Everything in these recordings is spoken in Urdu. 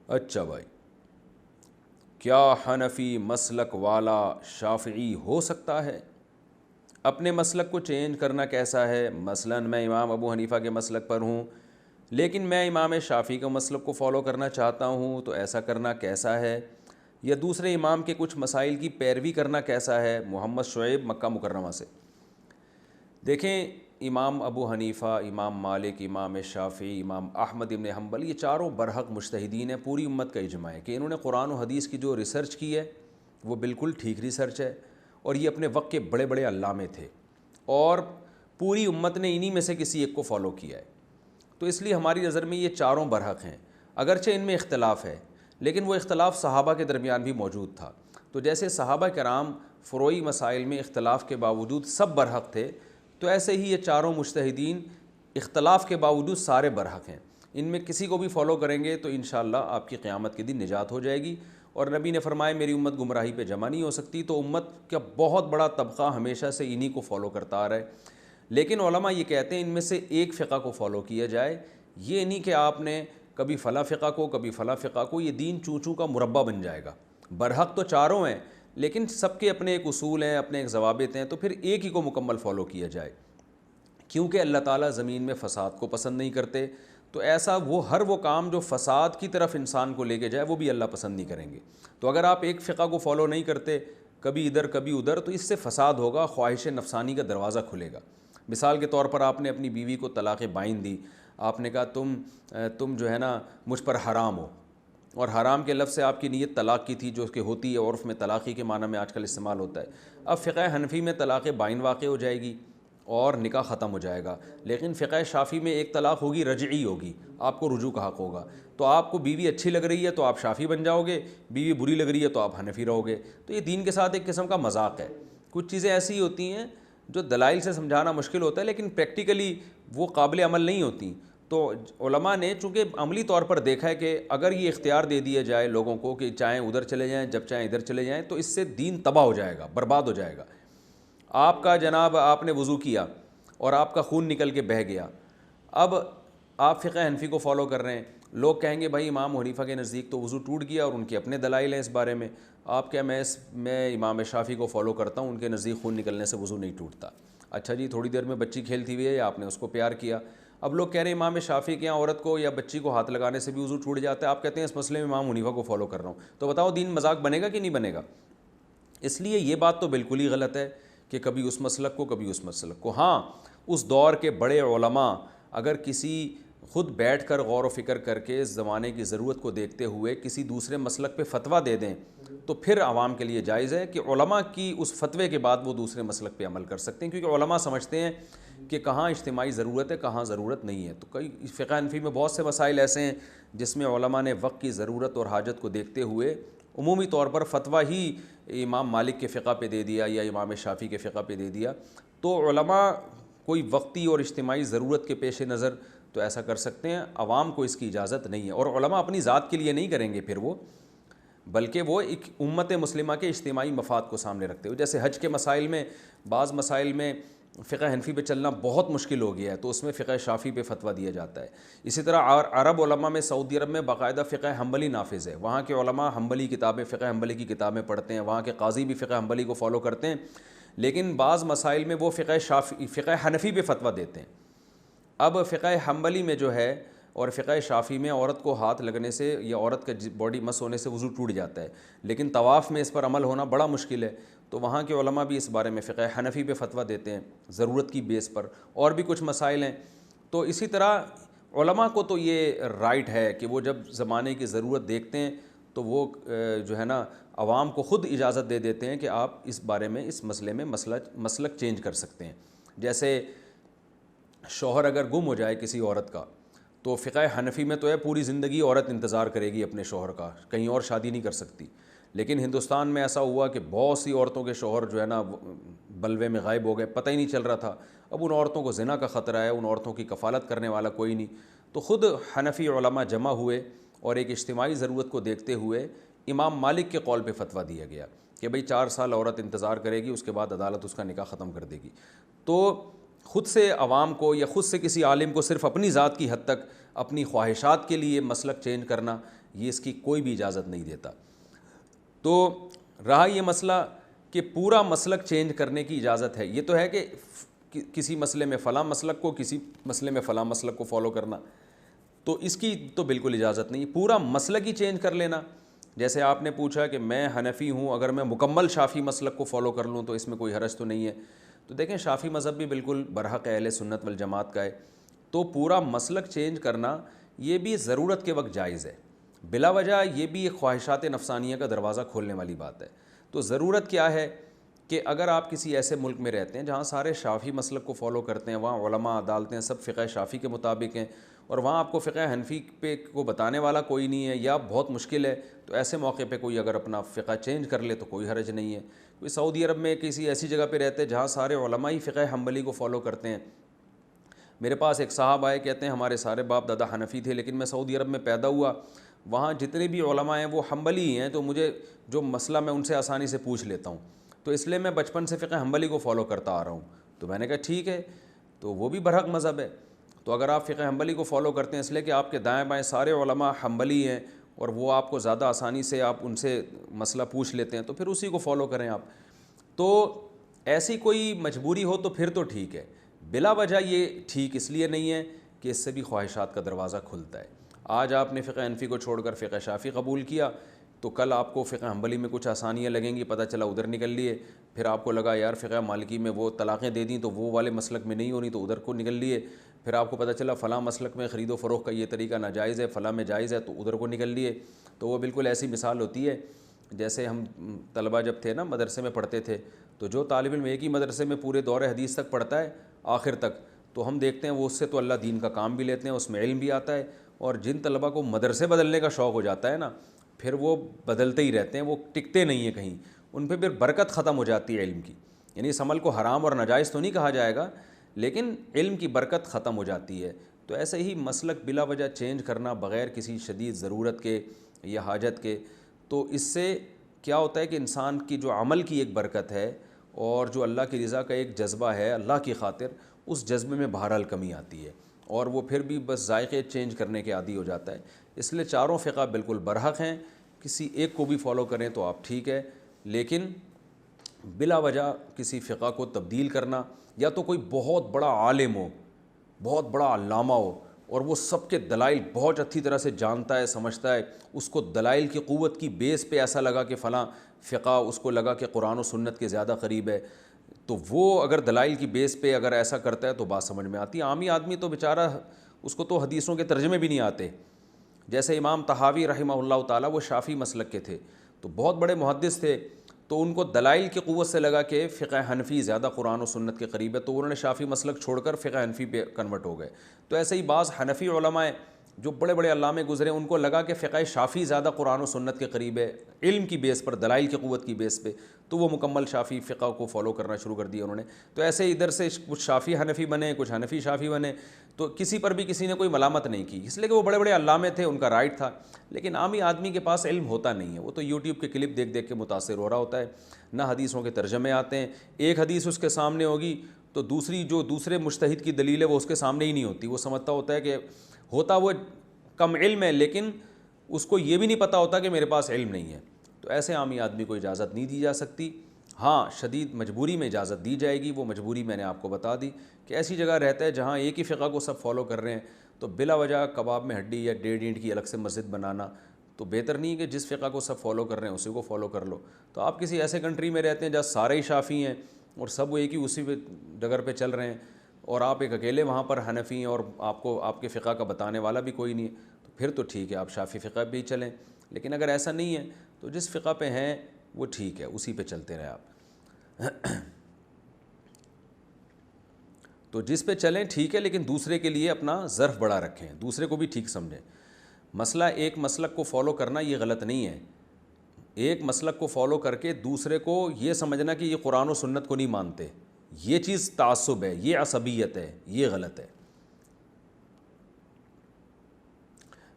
اچھا بھائی، کیا حنفی مسلک والا شافعی ہو سکتا ہے؟ اپنے مسلک کو چینج کرنا کیسا ہے؟ مثلاً میں امام ابو حنیفہ کے مسلک پر ہوں لیکن میں امام شافعی کے مسلک کو فالو کرنا چاہتا ہوں، تو ایسا کرنا کیسا ہے؟ یا دوسرے امام کے کچھ مسائل کی پیروی کرنا کیسا ہے؟ محمد شعیب مکہ مکرمہ سے۔ دیکھیں، امام ابو حنیفہ، امام مالک، امام شافعی، امام احمد ابن حنبل، یہ چاروں برحق مجتہدین ہیں۔ پوری امت کا اجماع ہے کہ انہوں نے قرآن و حدیث کی جو ریسرچ کی ہے وہ بالکل ٹھیک ریسرچ ہے، اور یہ اپنے وقت کے بڑے بڑے علامے تھے، اور پوری امت نے انہی میں سے کسی ایک کو فالو کیا ہے۔ تو اس لیے ہماری نظر میں یہ چاروں برحق ہیں، اگرچہ ان میں اختلاف ہے لیکن وہ اختلاف صحابہ کے درمیان بھی موجود تھا۔ تو جیسے صحابہ کرام فروعی مسائل میں اختلاف کے باوجود سب برحق تھے، تو ایسے ہی یہ چاروں مجتہدین اختلاف کے باوجود سارے برحق ہیں۔ ان میں کسی کو بھی فالو کریں گے تو انشاءاللہ آپ کی قیامت کے دن نجات ہو جائے گی۔ اور نبی نے فرمایا میری امت گمراہی پہ جمع نہیں ہو سکتی، تو امت کا بہت بڑا طبقہ ہمیشہ سے انہی کو فالو کرتا آ رہا ہے۔ لیکن علماء یہ کہتے ہیں ان میں سے ایک فقہ کو فالو کیا جائے، یہ نہیں کہ آپ نے کبھی فلاں فقہ کو کبھی فلاں فقہ کو، یہ دین چوں چوں کا مربع بن جائے گا۔ برحق تو چاروں ہیں لیکن سب کے اپنے ایک اصول ہیں، اپنے ایک ضوابط ہیں، تو پھر ایک ہی کو مکمل فالو کیا جائے، کیونکہ اللہ تعالیٰ زمین میں فساد کو پسند نہیں کرتے۔ تو ایسا ہر وہ کام جو فساد کی طرف انسان کو لے کے جائے وہ بھی اللہ پسند نہیں کریں گے۔ تو اگر آپ ایک فقہ کو فالو نہیں کرتے، کبھی ادھر کبھی ادھر، تو اس سے فساد ہوگا، خواہش نفسانی کا دروازہ کھلے گا۔ مثال کے طور پر آپ نے اپنی بیوی کو طلاق بائن دی، آپ نے کہا تم جو ہے نا مجھ پر حرام ہو، اور حرام کے لفظ سے آپ کی نیت طلاق کی تھی، جو کہ ہوتی ہے عرف میں طلاقی کے معنی میں آج کل استعمال ہوتا ہے۔ اب فقہ حنفی میں طلاق بائن واقع ہو جائے گی اور نکاح ختم ہو جائے گا، لیکن فقہ شافعی میں ایک طلاق ہوگی، رجعی ہوگی، آپ کو رجوع کا حق ہوگا۔ تو آپ کو بیوی اچھی لگ رہی ہے تو آپ شافعی بن جاؤ گے، بیوی بری لگ رہی ہے تو آپ حنفی رہو گے۔ تو یہ دین کے ساتھ ایک قسم کا مذاق ہے۔ کچھ چیزیں ایسی ہوتی ہیں جو دلائل سے سمجھانا مشکل ہوتا ہے لیکن پریکٹیکلی وہ قابل عمل نہیں ہوتی۔ تو علماء نے چونکہ عملی طور پر دیکھا ہے کہ اگر یہ اختیار دے دیا جائے لوگوں کو کہ چاہیں ادھر چلے جائیں جب چاہیں ادھر چلے جائیں، تو اس سے دین تباہ ہو جائے گا، برباد ہو جائے گا۔ آپ کا جناب آپ نے وضو کیا اور آپ کا خون نکل کے بہہ گیا، اب آپ فقہ حنفی کو فالو کر رہے ہیں، لوگ کہیں گے بھائی امام حنیفہ کے نزدیک تو وضو ٹوٹ گیا اور ان کے اپنے دلائل ہیں اس بارے میں، آپ کیا میں امام شافعی کو فالو کرتا ہوں، ان کے نزدیک خون نکلنے سے وضو نہیں ٹوٹتا۔ اچھا جی، تھوڑی دیر میں بچی کھیلتی ہوئی ہے یا آپ نے اس کو پیار کیا، اب لوگ کہہ رہے ہیں امام شافعی کے یہاں عورت کو یا بچی کو ہاتھ لگانے سے بھی وضو ٹوٹ جاتا ہے، آپ کہتے ہیں اس مسئلے میں امام حنیفہ کو فالو کر رہا ہوں۔ تو بتاؤ دین مذاق بنے گا کہ نہیں بنے گا؟ اس لیے یہ بات تو بالکل ہی غلط ہے کہ کبھی اس مسلک کو کبھی اس مسلک کو۔ ہاں، اس دور کے بڑے علماء اگر کسی خود بیٹھ کر غور و فکر کر کے اس زمانے کی ضرورت کو دیکھتے ہوئے کسی دوسرے مسلک پہ فتویٰ دے دیں تو پھر عوام کے لیے جائز ہے کہ علماء کی اس فتوے کے بعد وہ دوسرے مسلک پہ عمل کر سکتے ہیں، کیونکہ علماء سمجھتے ہیں کہ کہاں اجتماعی ضرورت ہے کہاں ضرورت نہیں ہے۔ تو کئی فقہ حنفی میں بہت سے مسائل ایسے ہیں جس میں علماء نے وقت کی ضرورت اور حاجت کو دیکھتے ہوئے عمومی طور پر فتویٰ ہی امام مالک کے فقہ پہ دے دیا یا امام شافعی کے فقہ پہ دے دیا۔ تو علماء کوئی وقتی اور اجتماعی ضرورت کے پیش نظر تو ایسا کر سکتے ہیں، عوام کو اس کی اجازت نہیں ہے۔ اور علماء اپنی ذات کے لیے نہیں کریں گے پھر وہ، بلکہ وہ ایک امت مسلمہ کے اجتماعی مفاد کو سامنے رکھتے ہوئے، جیسے حج کے مسائل میں بعض مسائل میں فقہ حنفی پہ چلنا بہت مشکل ہو گیا ہے تو اس میں فقہ شافعی پہ فتویٰ دیا جاتا ہے۔ اسی طرح عرب علماء میں سعودی عرب میں باقاعدہ فقہ حنبلی نافذ ہے، وہاں کے علماء حنبلی کتابیں فقہ حنبلی کی کتابیں پڑھتے ہیں، وہاں کے قاضی بھی فقہ حنبلی کو فالو کرتے ہیں، لیکن بعض مسائل میں وہ فقہ حنفی پہ فتویٰ دیتے ہیں۔ اب فقہ حنبلی میں جو ہے اور فقہ شافعی میں عورت کو ہاتھ لگنے سے یا عورت کا باڈی مس ہونے سے وضو ٹوٹ جاتا ہے، لیکن طواف میں اس پر عمل ہونا بڑا مشکل ہے، تو وہاں کے علماء بھی اس بارے میں فقہ حنفی پہ فتویٰ دیتے ہیں ضرورت کی بیس پر، اور بھی کچھ مسائل ہیں۔ تو اسی طرح علماء کو تو یہ رائٹ ہے کہ وہ جب زمانے کی ضرورت دیکھتے ہیں تو وہ جو ہے نا عوام کو خود اجازت دے دیتے ہیں کہ آپ اس بارے میں اس مسئلے میں مسلک چینج کر سکتے ہیں۔ جیسے شوہر اگر گم ہو جائے کسی عورت کا تو فقہ حنفی میں تو ہے پوری زندگی عورت انتظار کرے گی اپنے شوہر کا، کہیں اور شادی نہیں کر سکتی، لیکن ہندوستان میں ایسا ہوا کہ بہت سی عورتوں کے شوہر جو ہے نا بلوے میں غائب ہو گئے، پتہ ہی نہیں چل رہا تھا۔ اب ان عورتوں کو زنا کا خطرہ ہے، ان عورتوں کی کفالت کرنے والا کوئی نہیں، تو خود حنفی علماء جمع ہوئے اور ایک اجتماعی ضرورت کو دیکھتے ہوئے امام مالک کے قول پہ فتویٰ دیا گیا کہ بھئی 4 سال عورت انتظار کرے گی، اس کے بعد عدالت اس کا نکاح ختم کر دے گی۔ تو خود سے عوام کو یا خود سے کسی عالم کو صرف اپنی ذات کی حد تک اپنی خواہشات کے لیے مسلک چینج کرنا، یہ اس کی کوئی بھی اجازت نہیں دیتا۔ تو رہا یہ مسئلہ کہ پورا مسلک چینج کرنے کی اجازت ہے، یہ تو ہے کہ کسی مسئلے میں فلاں مسلک کو، کسی مسئلے میں فلاں مسلک کو فالو کرنا، تو اس کی تو بالکل اجازت نہیں، پورا مسلک ہی چینج کر لینا۔ جیسے آپ نے پوچھا کہ میں حنفی ہوں، اگر میں مکمل شافعی مسلک کو فالو کر لوں تو اس میں کوئی حرج تو نہیں ہے؟ تو دیکھیں شافعی مذہب بھی بالکل برحق اہل سنت والجماعت کا ہے، تو پورا مسلک چینج کرنا یہ بھی ضرورت کے وقت جائز ہے، بلا وجہ یہ بھی ایک خواہشات نفسانیہ کا دروازہ کھولنے والی بات ہے۔ تو ضرورت کیا ہے کہ اگر آپ کسی ایسے ملک میں رہتے ہیں جہاں سارے شافعی مسلک کو فالو کرتے ہیں، وہاں علماء عدالتیں سب فقہ شافعی کے مطابق ہیں، اور وہاں آپ کو فقہ حنفی پہ کو بتانے والا کوئی نہیں ہے یا بہت مشکل ہے، تو ایسے موقع پہ کوئی اگر اپنا فقہ چینج کر لے تو کوئی حرج نہیں ہے۔ کوئی سعودی عرب میں کسی ایسی جگہ پہ رہتے ہیں جہاں سارے علماء ہی فقہ حنبلی کو فالو کرتے ہیں۔ میرے پاس ایک صاحب آئے، کہتے ہیں ہمارے سارے باپ دادا حنفی تھے، لیکن میں سعودی عرب میں پیدا ہوا، وہاں جتنے بھی علماء ہیں وہ حنبلی ہی ہیں، تو مجھے جو مسئلہ میں ان سے آسانی سے پوچھ لیتا ہوں، تو اس لیے میں بچپن سے فقہ حنبلی کو فالو کرتا آ رہا ہوں۔ تو میں نے کہا ٹھیک ہے، تو وہ بھی برحق مذہب ہے، تو اگر آپ فقہ حنبلی کو فالو کرتے ہیں اس لیے کہ آپ کے دائیں بائیں سارے علماء حنبلی ہیں اور وہ آپ کو زیادہ آسانی سے آپ ان سے مسئلہ پوچھ لیتے ہیں، تو پھر اسی کو فالو کریں آپ۔ تو ایسی کوئی مجبوری ہو تو پھر تو ٹھیک ہے، بلا وجہ یہ ٹھیک اس لیے نہیں ہے کہ اس سے بھی خواہشات کا دروازہ کھلتا ہے۔ آج آپ نے فقہ حنفی کو چھوڑ کر فقہ شافعی قبول کیا، تو کل آپ کو فقہ حنبلی میں کچھ آسانیاں لگیں گی، پتہ چلا ادھر نکل لیے، پھر آپ کو لگا یار فقہ مالکی میں وہ طلاقیں دے دیں تو وہ والے مسلک میں نہیں ہونی، تو ادھر کو نکل لیے، پھر آپ کو پتہ چلا فلاں مسلک میں خرید و فروخت کا یہ طریقہ ناجائز ہے، فلاں میں جائز ہے، تو ادھر کو نکل لیے۔ تو وہ بالکل ایسی مثال ہوتی ہے جیسے ہم طلبہ جب تھے نا مدرسے میں پڑھتے تھے، تو جو طالب علم ایک ہی مدرسے میں پورے دور حدیث تک پڑھتا ہے آخر تک، تو ہم دیکھتے ہیں وہ اس سے تو اللہ دین کا کام بھی لیتے ہیں، اس میں علم بھی آتا ہے، اور جن طلبہ کو مدرسے بدلنے کا شوق ہو جاتا ہے نا، پھر وہ بدلتے ہی رہتے ہیں، وہ ٹکتے نہیں ہیں کہیں، ان پہ پھر برکت ختم ہو جاتی ہے علم کی۔ یعنی اس عمل کو حرام اور ناجائز تو نہیں کہا جائے گا، لیکن علم کی برکت ختم ہو جاتی ہے۔ تو ایسے ہی مسلک بلا وجہ چینج کرنا بغیر کسی شدید ضرورت کے یا حاجت کے، تو اس سے کیا ہوتا ہے کہ انسان کی جو عمل کی ایک برکت ہے اور جو اللہ کی رضا کا ایک جذبہ ہے اللہ کی خاطر، اس جذبے میں بہرحال کمی آتی ہے، اور وہ پھر بھی بس ذائقے چینج کرنے کے عادی ہو جاتا ہے۔ اس لیے چاروں فقہ بالکل برحق ہیں، کسی ایک کو بھی فالو کریں تو آپ ٹھیک ہے، لیکن بلا وجہ کسی فقہ کو تبدیل کرنا، یا تو کوئی بہت بڑا عالم ہو، بہت بڑا علامہ ہو، اور وہ سب کے دلائل بہت اچھی طرح سے جانتا ہے سمجھتا ہے، اس کو دلائل کی قوت کی بیس پہ ایسا لگا کہ فلاں فقہ اس کو لگا کہ قرآن و سنت کے زیادہ قریب ہے، تو وہ اگر دلائل کی بیس پہ اگر ایسا کرتا ہے تو بات سمجھ میں آتی ہے۔ عامی آدمی تو بیچارہ اس کو تو حدیثوں کے ترجمے بھی نہیں آتے۔ جیسے امام طحاوی رحمہ اللہ تعالیٰ، وہ شافعی مسلک کے تھے، تو بہت بڑے محدث تھے، تو ان کو دلائل کی قوت سے لگا کہ فقہ حنفی زیادہ قرآن و سنت کے قریب ہے، تو انہوں نے شافعی مسلک چھوڑ کر فقہ حنفی پہ کنورٹ ہو گئے۔ تو ایسے ہی بعض حنفی علماء جو بڑے بڑے علامے گزرے، ان کو لگا کہ فقہ شافعی زیادہ قرآن و سنت کے قریب ہے، علم کی بیس پر، دلائل کی قوت کی بیس پہ، تو وہ مکمل شافعی فقہ کو فالو کرنا شروع کر دیا انہوں نے۔ تو ایسے ادھر سے کچھ شافعی حنفی بنے، کچھ حنفی شافعی بنے، تو کسی پر بھی کسی نے کوئی ملامت نہیں کی، اس لیے کہ وہ بڑے بڑے علامے تھے، ان کا رائٹ تھا۔ لیکن عامی آدمی کے پاس علم ہوتا نہیں ہے، وہ تو یوٹیوب کے کلپ دیکھ دیکھ کے متاثر ہو رہا ہوتا ہے، نہ حدیثوں کے ترجمے آتے ہیں۔ ایک حدیث اس کے سامنے ہوگی تو دوسری جو دوسرے مجتہد کی دلیل ہے وہ اس کے سامنے ہی نہیں ہوتی، وہ سمجھتا ہوتا ہے کہ ہوتا وہ کم علم ہے، لیکن اس کو یہ بھی نہیں پتہ ہوتا کہ میرے پاس علم نہیں ہے۔ تو ایسے عامی آدمی کو اجازت نہیں دی جا سکتی۔ ہاں شدید مجبوری میں اجازت دی جائے گی، وہ مجبوری میں نے آپ کو بتا دی کہ ایسی جگہ رہتا ہے جہاں ایک ہی فقہ کو سب فالو کر رہے ہیں، تو بلا وجہ کباب میں ہڈی یا 1.5 اینٹ کی الگ سے مسجد بنانا تو بہتر نہیں ہے کہ جس فقہ کو سب فالو کر رہے ہیں اسی کو فالو کر لو۔ تو آپ کسی ایسے کنٹری میں رہتے ہیں جہاں سارے ہی شافعی ہیں اور سب وہ ایک ہی اسی پہ ڈگر پہ چل رہے ہیں، اور آپ ایک اکیلے وہاں پر حنفی ہیں اور آپ کو آپ کے فقہ کا بتانے والا بھی کوئی نہیں ہے، تو پھر تو ٹھیک ہے آپ شافعی فقہ پہ ہی چلیں۔ لیکن اگر ایسا نہیں ہے تو جس فقہ پہ ہیں وہ ٹھیک ہے، اسی پہ چلتے رہے آپ۔ تو جس پہ چلیں ٹھیک ہے، لیکن دوسرے کے لیے اپنا ظرف بڑا رکھیں، دوسرے کو بھی ٹھیک سمجھیں۔ مسئلہ ایک مسلک کو فالو کرنا یہ غلط نہیں ہے، ایک مسلک کو فالو کر کے دوسرے کو یہ سمجھنا کہ یہ قرآن و سنت کو نہیں مانتے، یہ چیز تعصب ہے، یہ عصبیت ہے، یہ غلط ہے۔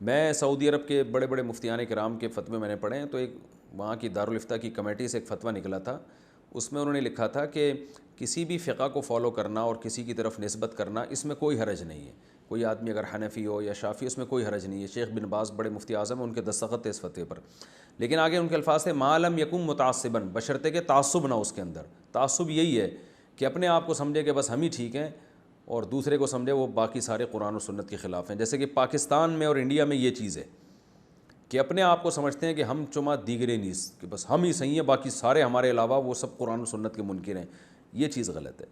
میں سعودی عرب کے بڑے بڑے مفتیان کرام کے فتوے میں نے پڑھے ہیں، تو ایک وہاں کی دارالفتہ کی کمیٹی سے ایک فتویٰ نکلا تھا، اس میں انہوں نے لکھا تھا کہ کسی بھی فقہ کو فالو کرنا اور کسی کی طرف نسبت کرنا اس میں کوئی حرج نہیں ہے، کوئی آدمی اگر حنفی ہو یا شافعی اس میں کوئی حرج نہیں ہے. شیخ بن باز بڑے مفتی اعظم ان کے دستخط تھے اس فتوے پر. لیکن آگے ان کے الفاظ تھے ما لم یکن متعصبا، بشرطے کہ تعصب نہ اس کے اندر. تعصب یہی ہے کہ اپنے آپ کو سمجھے کہ بس ہم ہی ٹھیک ہیں اور دوسرے کو سمجھے وہ باقی سارے قرآن و سنت کے خلاف ہیں. جیسے کہ پاکستان میں اور انڈیا میں یہ چیز ہے کہ اپنے آپ کو سمجھتے ہیں کہ ہم چما دیگرے نیز، کہ بس ہم ہی صحیح ہیں باقی سارے ہمارے علاوہ وہ سب قرآن و سنت کے منکر ہیں. یہ چیز غلط ہے.